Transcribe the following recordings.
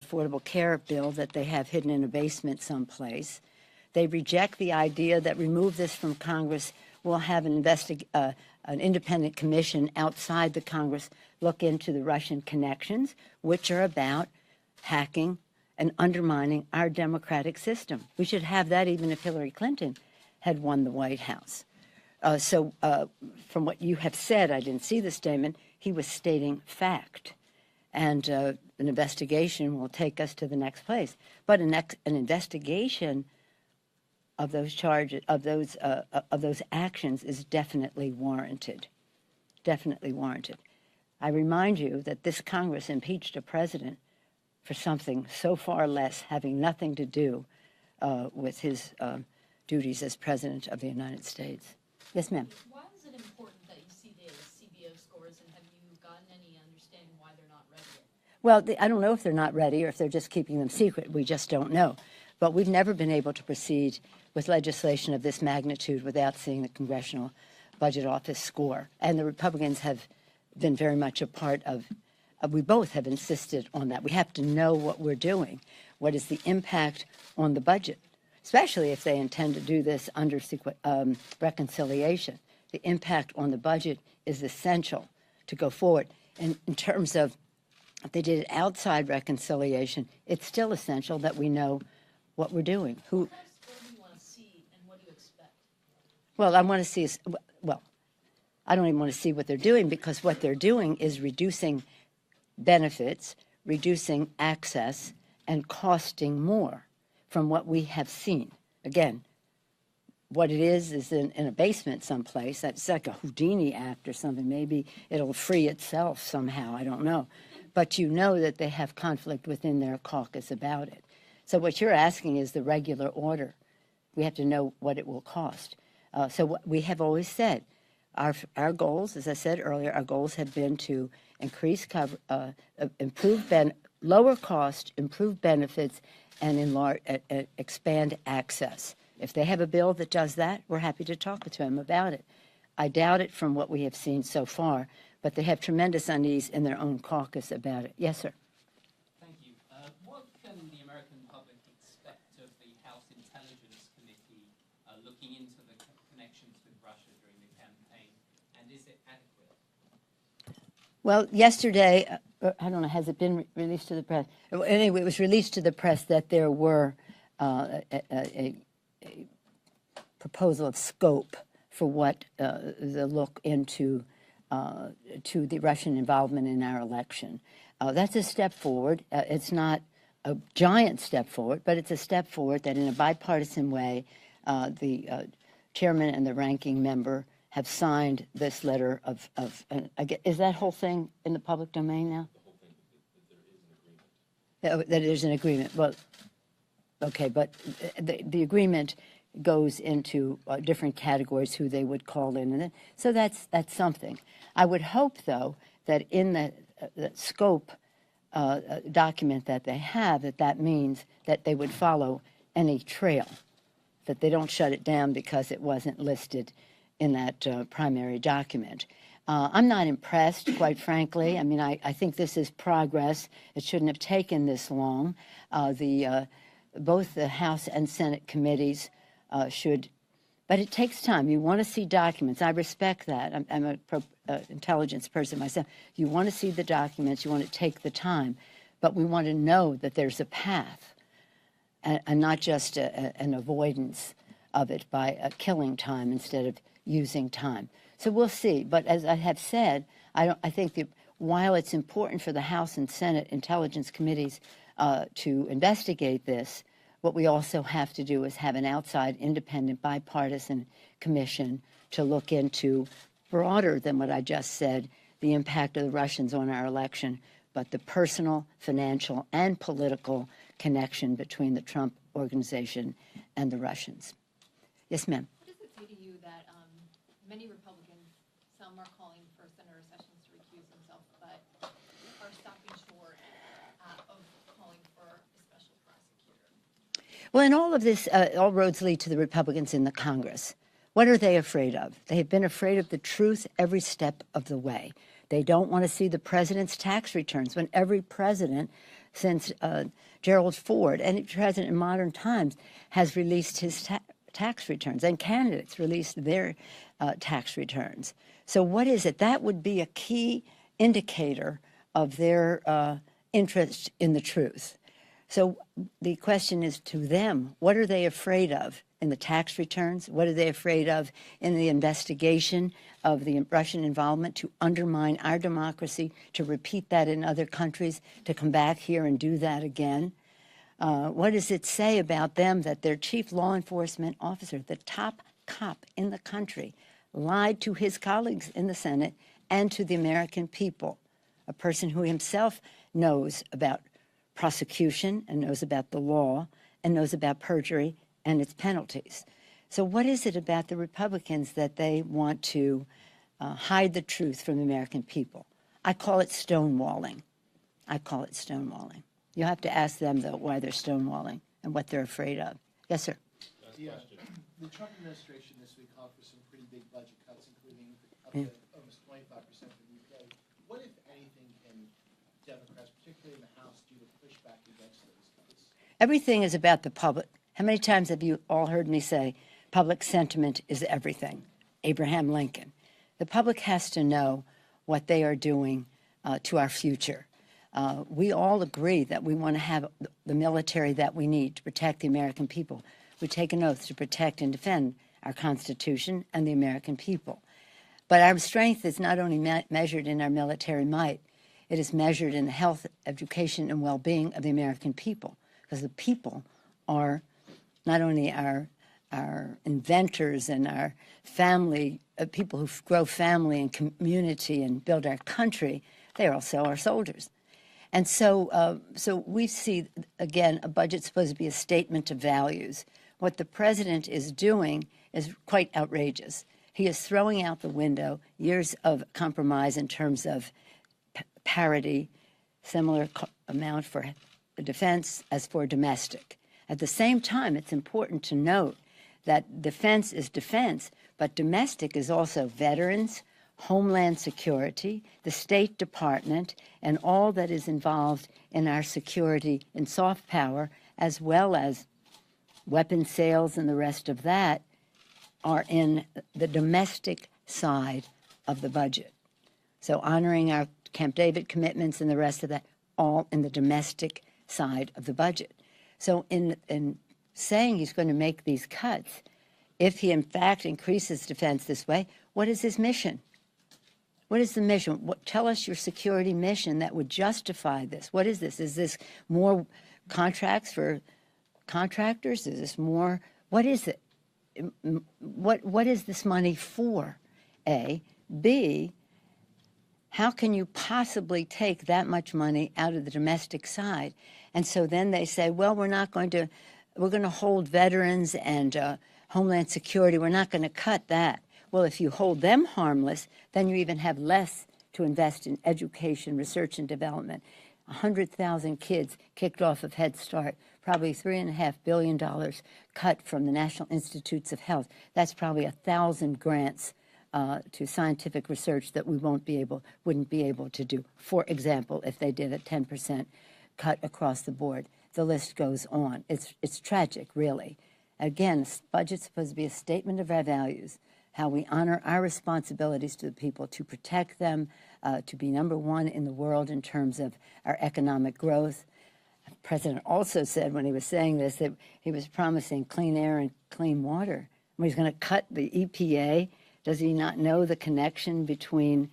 Affordable Care bill that they have hidden in a basement someplace. They reject the idea that remove this from Congress, we'll have an independent commission outside the Congress look into the Russian connections, which are about hacking and undermining our democratic system. We should have that even if Hillary Clinton had won the White House. So from what you have said, I didn't see the statement, he was stating fact. And an investigation will take us to the next place. But an investigation of those charges, of those actions, is definitely warranted. Definitely warranted. I remind you that this Congress impeached a president for something so far less, having nothing to do with his duties as President of the United States. Yes, ma'am. Why is it important that you see the CBO scores, and have you gotten any understanding why they're not ready yet? Well, I don't know if they're not ready or if they're just keeping them secret. We just don't know. But we've never been able to proceed with legislation of this magnitude without seeing the Congressional Budget Office score. And the Republicans have been very much a part of, we both have insisted on that. We have to know what we're doing. What is the impact on the budget, especially if they intend to do this under reconciliation. The impact on the budget is essential to go forward. And in terms of if they did it outside reconciliation, it's still essential that we know what we're doing. What do you want to see and what do you expect? Well, I want to see, well, I don't even want to see what they're doing, because what they're doing is reducing benefits, reducing access, and costing more from what we have seen. Again, what it is in a basement someplace. That's like a Houdini act or something. Maybe it'll free itself somehow. I don't know. But you know that they have conflict within their caucus about it. So what you're asking is the regular order. We have to know what it will cost. So what we have always said, our goals, as I said earlier, our goals have been to increase cover, lower cost, improve benefits, and expand access. If they have a bill that does that, we're happy to talk to them about it. I doubt it from what we have seen so far, but they have tremendous unease in their own caucus about it. Yes, sir. Thank you. What can the American public expect of the House Intelligence Committee looking into the connections with Russia during the campaign, and is it adequate? Well, yesterday, I don't know, has it been released to the press? Anyway, it was released to the press that there were a proposal of scope for what the look into to the Russian involvement in our election. That's a step forward. It's not a giant step forward, but it's a step forward that in a bipartisan way, the chairman and the ranking member have signed this letter of is that whole thing in the public domain now? The whole thing, that there's an agreement. That there's an agreement. Well, okay, but the agreement goes into different categories who they would call in, and so that's something. I would hope, though, that in the scope document that they have, that means that they would follow any trail, that they don't shut it down because it wasn't listed in that primary document. I'm not impressed, quite frankly. I mean, I think this is progress. It shouldn't have taken this long. Both the House and Senate committees should, but it takes time. You want to see documents. I respect that. I'm an intelligence person myself. You want to see the documents. You want to take the time. But we want to know that there's a path and not just an avoidance of it by killing time instead of using time. So we'll see. But as I have said, I think that while it's important for the House and Senate Intelligence Committees to investigate this, what we also have to do is have an outside, independent, bipartisan commission to look into, broader than what I just said, the impact of the Russians on our election, but the personal, financial, and political connection between the Trump organization and the Russians. Yes, ma'am. What does it say to you that many Republicans, some are calling for Senator Sessions to recuse himself, but are stopping short of calling for a special prosecutor? Well, in all of this, all roads lead to the Republicans in the Congress. What are they afraid of? They have been afraid of the truth every step of the way. They don't want to see the president's tax returns. When every president since Gerald Ford, any president in modern times, has released his tax returns, and candidates released their tax returns. So what is it? That would be a key indicator of their interest in the truth. So the question is to them, what are they afraid of in the tax returns? What are they afraid of in the investigation of the Russian involvement to undermine our democracy, to repeat that in other countries, to come back here and do that again? What does it say about them that their chief law enforcement officer, the top cop in the country, lied to his colleagues in the Senate and to the American people, a person who himself knows about prosecution and knows about the law and knows about perjury and its penalties? So what is it about the Republicans that they want to hide the truth from the American people? I call it stonewalling. I call it stonewalling. You'll have to ask them, though, why they're stonewalling and what they're afraid of. Yes, sir. Yeah. The Trump administration this week called for some pretty big budget cuts, including up to almost 25% for the UK. What, if anything, can Democrats, particularly in the House, do to push back against those cuts? Everything is about the public. How many times have you all heard me say, public sentiment is everything? Abraham Lincoln. The public has to know what they are doing to our future. We all agree that we want to have the military that we need to protect the American people. We take an oath to protect and defend our Constitution and the American people. But our strength is not only measured in our military might, it is measured in the health, education, and well-being of the American people, because the people are not only our inventors and our family, people who grow family and community and build our country, they are also our soldiers. And so we see, again, a budget supposed to be a statement of values. What the president is doing is quite outrageous. He is throwing out the window years of compromise in terms of parity, similar amount for defense as for domestic. At the same time, it's important to note that defense is defense, but domestic is also veterans, Homeland Security, the State Department, and all that is involved in our security and soft power, as well as weapon sales and the rest of that, are in the domestic side of the budget. So honoring our Camp David commitments and the rest of that, all in the domestic side of the budget. So in saying he's going to make these cuts, if he in fact increases defense this way, what is his mission? What is the mission? Tell us your security mission that would justify this. What is this? Is this more contracts for contractors? Is this more? What is it? What is this money for? A. B. How can you possibly take that much money out of the domestic side? And so then they say, well, we're going to hold veterans and Homeland Security. We're not going to cut that. Well, if you hold them harmless, then you even have less to invest in education, research, and development. 100,000 kids kicked off of Head Start, probably $3.5 billion cut from the National Institutes of Health. That's probably 1,000 grants to scientific research that we wouldn't be able to do. For example, if they did a 10% cut across the board, the list goes on. It's tragic, really. Again, the budget's supposed to be a statement of our values, how we honor our responsibilities to the people, to protect them, to be number one in the world in terms of our economic growth. The president also said when he was saying this that he was promising clean air and clean water. When he's going to cut the EPA, does he not know the connection between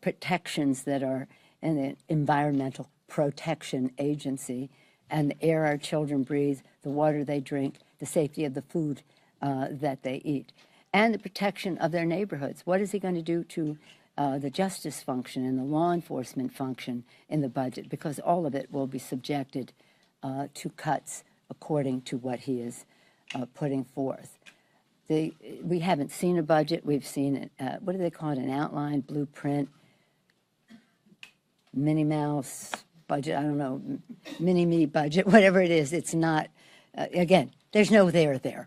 protections that are in the Environmental Protection Agency and the air our children breathe, the water they drink, the safety of the food that they eat, and the protection of their neighborhoods? What is he going to do to the justice function and the law enforcement function in the budget? Because all of it will be subjected to cuts according to what he is putting forth. We haven't seen a budget. We've seen, what do they call it, an outline, blueprint, Minnie Mouse budget, I don't know, mini-me budget, whatever it is. It's not, again, there's no there there.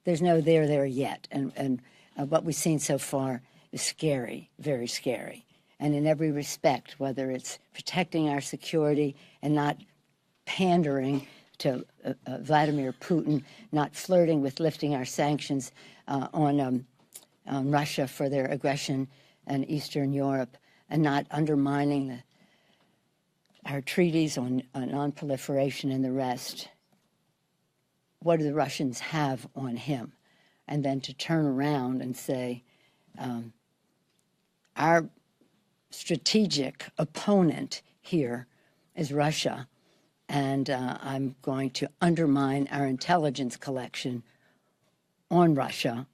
There's no there yet. And what we've seen so far is scary, very scary. And in every respect, whether it's protecting our security and not pandering to Vladimir Putin, not flirting with lifting our sanctions on Russia for their aggression in Eastern Europe, and not undermining our treaties on non-proliferation and the rest. What do the Russians have on him? And then to turn around and say, our strategic opponent here is Russia, and I'm going to undermine our intelligence collection on Russia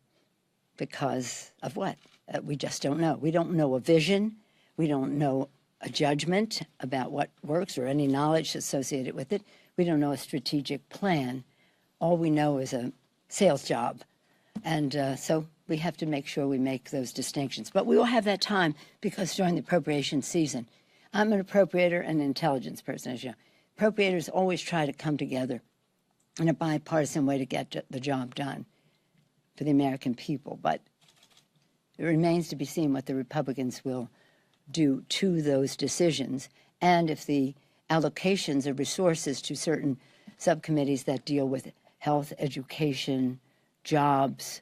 because of what? We just don't know. We don't know a vision. We don't know a judgment about what works or any knowledge associated with it. We don't know a strategic plan. All we know is a sales job. And so we have to make sure we make those distinctions. But we will have that time because during the appropriation season, I'm an appropriator and an intelligence person, as you know. Appropriators always try to come together in a bipartisan way to get the job done for the American people. But it remains to be seen what the Republicans will do to those decisions, and if the allocations of resources to certain subcommittees that deal with health, education, jobs,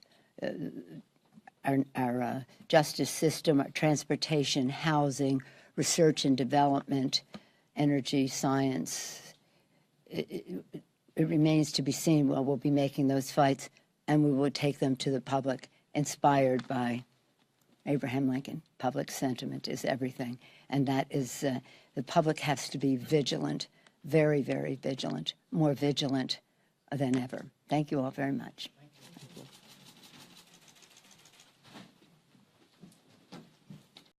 our justice system, our transportation, housing, research and development, energy, science, it remains to be seen. Well, we'll be making those fights, and we will take them to the public, inspired by Abraham Lincoln. Public sentiment is everything. And that is, the public has to be vigilant, very, very vigilant, more vigilant than ever. Thank you all very much.